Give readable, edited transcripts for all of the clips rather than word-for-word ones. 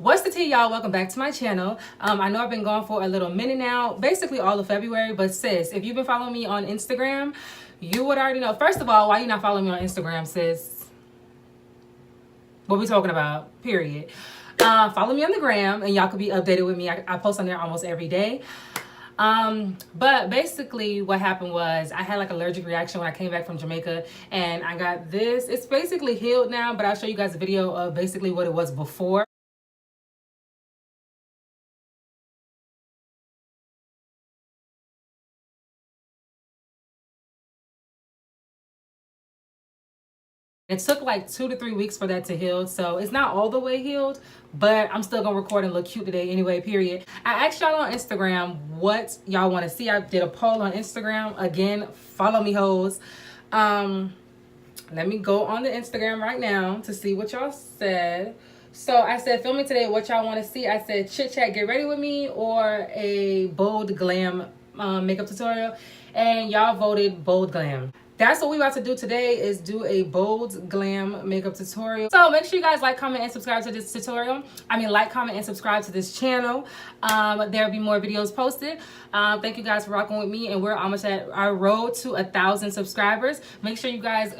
What's the tea, y'all? Welcome back to my channel. I know I've been gone for a little minute now, basically all of February, but sis, if you've been following me on Instagram, you would already know. First of all, why you not following me on Instagram, sis? What we talking about, period. Follow me on the gram and y'all could be updated with me. I post on there almost every day. But basically what happened was I had like allergic reaction when I came back from Jamaica, and I got this. It's basically healed now, but I'll show you guys a video of basically what it was before. It took like 2 to 3 weeks for that to heal, so it's not all the way healed, but I'm still gonna record and look cute today anyway, period. I asked y'all on Instagram what y'all want to see. I did a poll on Instagram. Again, follow me, hoes. Let me go on the Instagram right now to see what y'all said. So I said, film me today, what y'all want to see. I said, chit chat, get ready with me, or a bold glam makeup tutorial, and y'all voted bold glam. That's what we about to do today, is do a bold glam makeup tutorial. So make sure you guys like, comment, and subscribe to this tutorial. Like, comment, and subscribe to this channel. There'll be more videos posted. Thank you guys for rocking with me, and we're almost at our road to 1,000 subscribers. Make sure you guys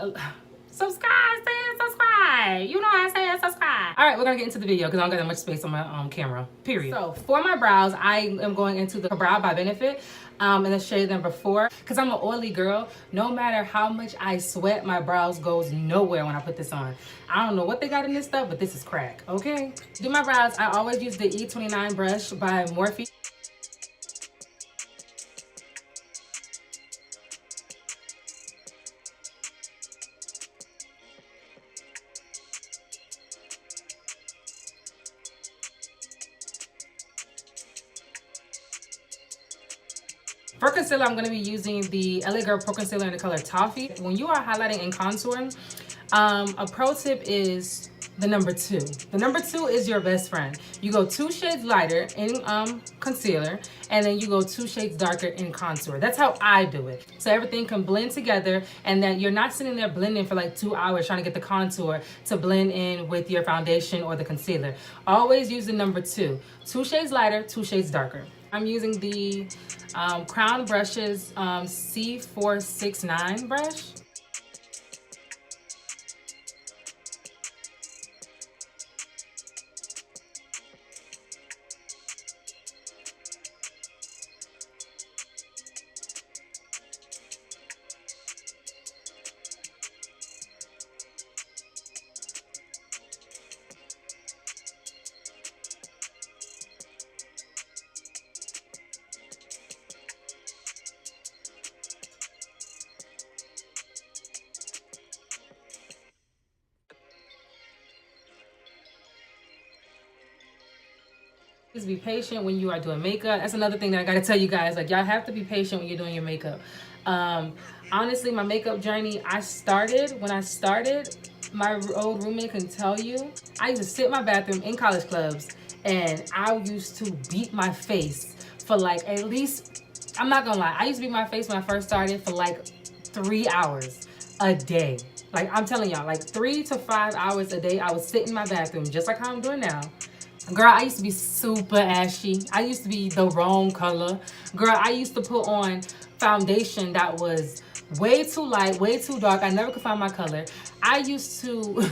subscribe. You know how I say it, subscribe. All right, we're gonna get into the video because I don't got that much space on my camera, period. So for my brows, I am going into the Brow by Benefit in the shade number 4, because I'm an oily girl. No matter how much I sweat, my brows goes nowhere when I put this on. I don't know what they got in this stuff, but this is crack, okay? To do my brows, I always use the E29 brush by Morphe. For concealer, I'm going to be using the LA Girl Pro Concealer in the color Toffee. When you are highlighting and contouring, a pro tip is the number 2. The number 2 is your best friend. You go 2 shades lighter in concealer, and then you go 2 shades darker in contour. That's how I do it. So everything can blend together, and then you're not sitting there blending for like 2 hours trying to get the contour to blend in with your foundation or the concealer. Always use the number 2. 2 shades lighter, 2 shades darker. I'm using the Crown Brushes C469 brush. Please be patient when you are doing makeup. That's another thing that I gotta tell you guys. Like, y'all have to be patient when you're doing your makeup. Honestly, my makeup journey, when I started, my old roommate can tell you, I used to sit in my bathroom in college clubs, and I used to beat my face for like at least, I'm not gonna lie, I used to beat my face when I first started for like 3 hours a day. Like, I'm telling y'all, like 3 to 5 hours a day, I would sit in my bathroom just like how I'm doing now. Girl, I used to be super ashy. I used to be the wrong color. Girl, I used to put on foundation that was way too light, way too dark. I never could find my color. I used to be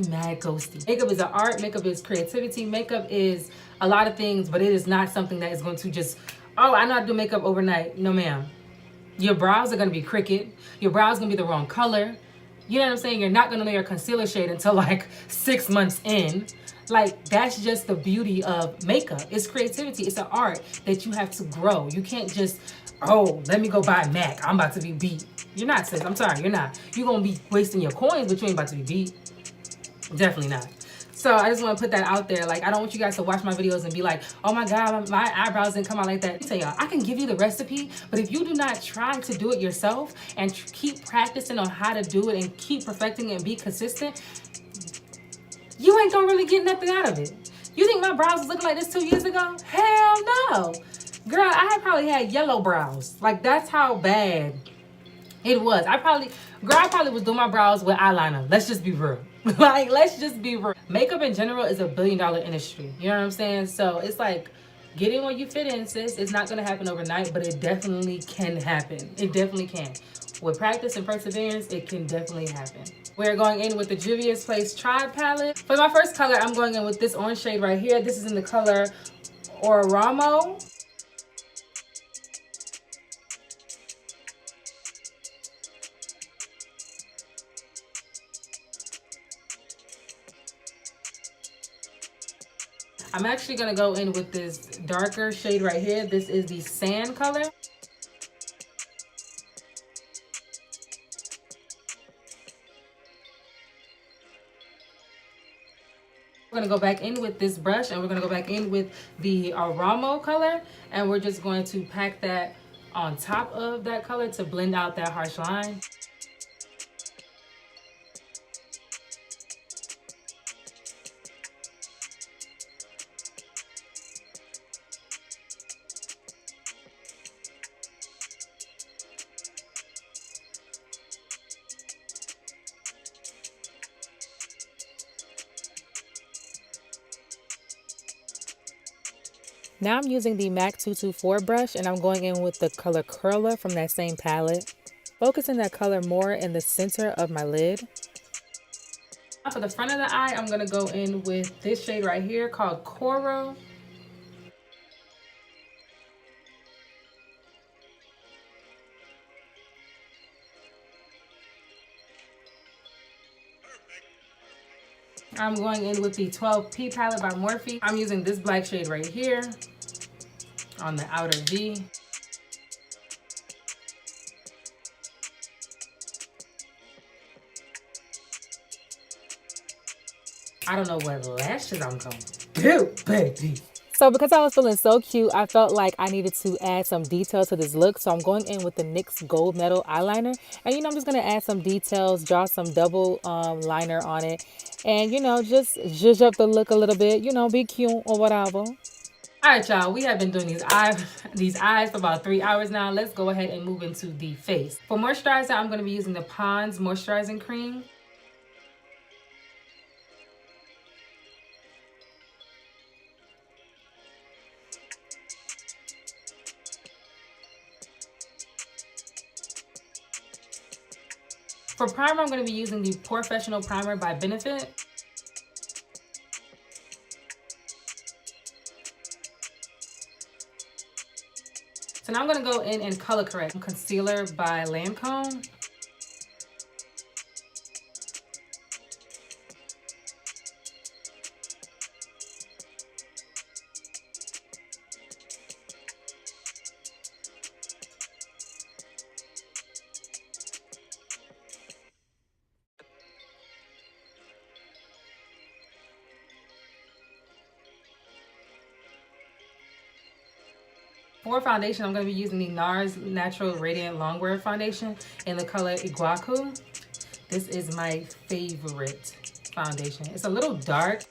mad ghosty. Makeup is an art. Makeup is creativity. Makeup is a lot of things, but it is not something that is going to just, oh, I know how to do makeup overnight. No, ma'am. Your brows are going to be crooked. Your brows are going to be the wrong color. You know what I'm saying? You're not going to know your concealer shade until like 6 months in. Like, that's just the beauty of makeup. It's creativity. It's an art that you have to grow. You can't just, oh, let me go buy MAC. I'm about to be beat. You're not, sis. I'm sorry. You're not. You're going to be wasting your coins, but you ain't about to be beat. Definitely not. So I just want to put that out there. Like, I don't want you guys to watch my videos and be like, oh my God, my eyebrows didn't come out like that. Let me tell y'all, I can give you the recipe, but if you do not try to do it yourself and keep practicing on how to do it and keep perfecting it and be consistent, you ain't gonna really get nothing out of it. You think my brows was looking like this 2 years ago? Hell no. Girl, I probably had yellow brows. Like, that's how bad it was. I probably was doing my brows with eyeliner. Let's just be real. Like, let's just be real. Makeup in general is a billion-dollar industry. You know what I'm saying? So it's like, get in where you fit in, sis. It's not gonna happen overnight, but it definitely can happen. It definitely can. With practice and perseverance, it can definitely happen. We're going in with the Juvia's Place Tribe palette. For my first color, I'm going in with this orange shade right here. This is in the color Oramo. I'm actually gonna go in with this darker shade right here. This is the sand color. We're gonna go back in with this brush and we're gonna go back in with the Aramo color, and we're just going to pack that on top of that color to blend out that harsh line. Now I'm using the MAC 224 brush and I'm going in with the color Curler from that same palette. Focusing that color more in the center of my lid. For the front of the eye, I'm gonna go in with this shade right here called Coral. I'm going in with the 12P palette by Morphe. I'm using this black shade right here on the outer V. I don't know what lashes I'm gonna do, baby. So because I was feeling so cute, I felt like I needed to add some detail to this look. So I'm going in with the NYX Gold Metal eyeliner. And, I'm just going to add some details, draw some double liner on it. And, just zhuzh up the look a little bit, be cute or whatever. All right, y'all, we have been doing these eyes for about 3 hours now. Let's go ahead and move into the face. For moisturizer, I'm going to be using the Pond's Moisturizing Cream. For primer, I'm going to be using the Professional Primer by Benefit. So now I'm going to go in and color correct. Concealer by Lancome. For foundation, I'm going to be using the NARS Natural Radiant Longwear Foundation in the color Iguaku. This is my favorite foundation. It's a little dark.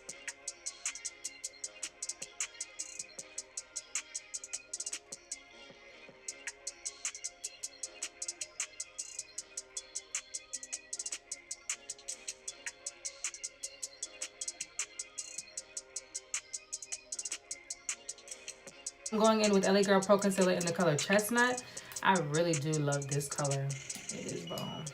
I'm going in with LA Girl Pro Concealer in the color Chestnut. I really do love this color. It is bomb.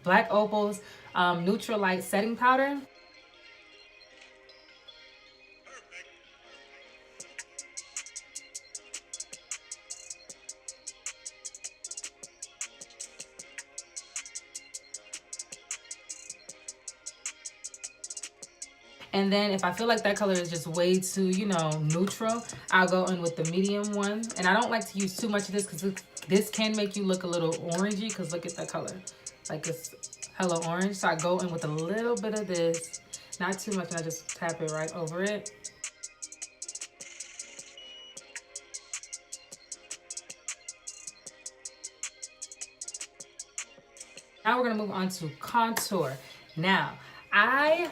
Black opals. neutral light setting powder. And then if I feel like that color is just way too, you know, neutral, I'll go in with the medium one. And I don't like to use too much of this because this can make you look a little orangey, because look at that color. Like it's hella orange. So I go in with a little bit of this, not too much, and I just tap it right over it. Now we're gonna move on to contour. Now,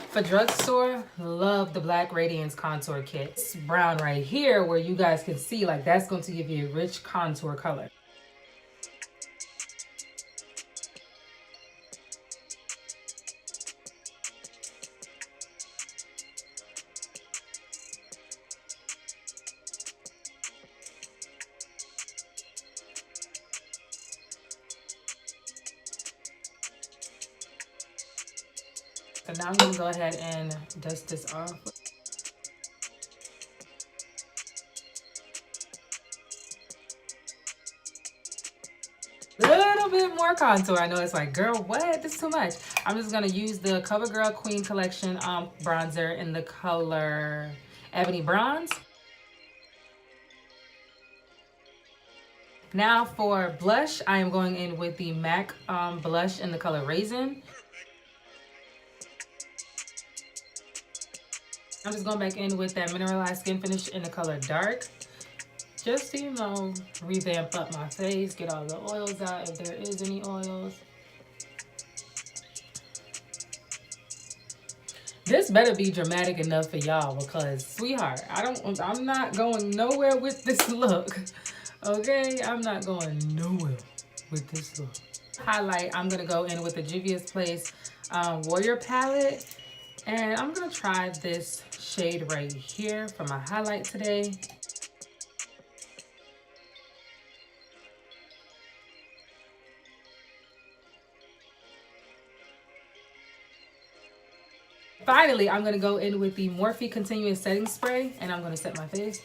for drugstore, love the Black Radiance Contour Kit. This brown right here, where you guys can see, like that's going to give you a rich contour color. So now I'm gonna go ahead and dust this off. Little bit more contour. I know it's like, girl, what? This is too much. I'm just gonna use the CoverGirl Queen Collection bronzer in the color Ebony Bronze. Now for blush, I am going in with the MAC blush in the color Raisin. I'm just going back in with that mineralized skin finish in the color Dark. Just to, you know, revamp up my face, get all the oils out if there is any oils. This better be dramatic enough for y'all, because sweetheart, I'm not going nowhere with this look. Okay, I'm not going nowhere with this look. Highlight, I'm gonna go in with the Juvia's Place Warrior palette. And I'm gonna try this shade right here for my highlight today. Finally, I'm gonna go in with the Morphe Continuous Setting Spray, and I'm gonna set my face.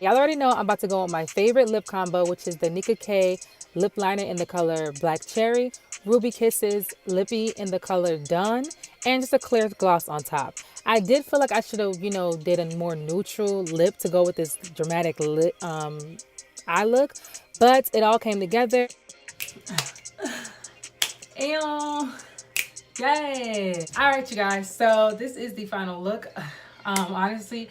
Y'all already know I'm about to go with my favorite lip combo, which is the Nicka K lip liner in the color Black Cherry, Ruby Kisses Lippy in the color Done, and just a clear gloss on top. I did feel like I should have, you know, did a more neutral lip to go with this dramatic lip, eye look, but it all came together. Ew. Yay. All right, you guys, so this is the final look. Honestly,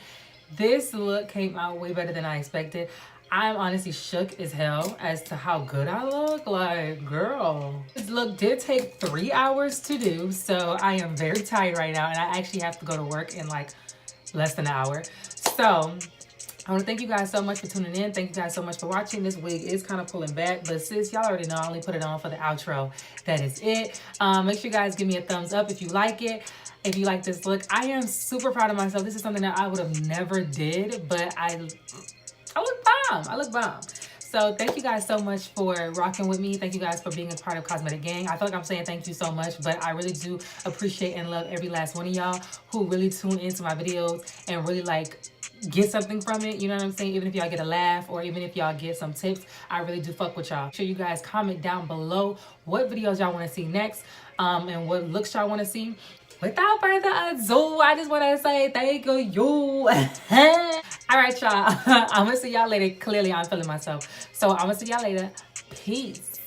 this look came out way better than I expected. I'm honestly shook as hell as to how good I look. Like, girl. This look did take 3 hours to do, so I am very tired right now, and I actually have to go to work in like less than an hour. So I want to thank you guys so much for tuning in. Thank you guys so much for watching. This wig is kind of pulling back, but sis, y'all already know I only put it on for the outro. That is it. Make sure you guys give me a thumbs up if you like it. If you like this look, I am super proud of myself. This is something that I would have never did, but I look bomb. I look bomb. So thank you guys so much for rocking with me. Thank you guys for being a part of Cosmetic Gang. I feel like I'm saying thank you so much, but I really do appreciate and love every last one of y'all who really tune into my videos and really like get something from it. You know what I'm saying? Even if y'all get a laugh or even if y'all get some tips, I really do fuck with y'all. Make sure you guys comment down below what videos y'all want to see next and what looks y'all want to see. Without further ado, I just want to say thank you. All right, y'all. I'm going to see y'all later. Clearly, I'm feeling myself. So I'm going to see y'all later. Peace.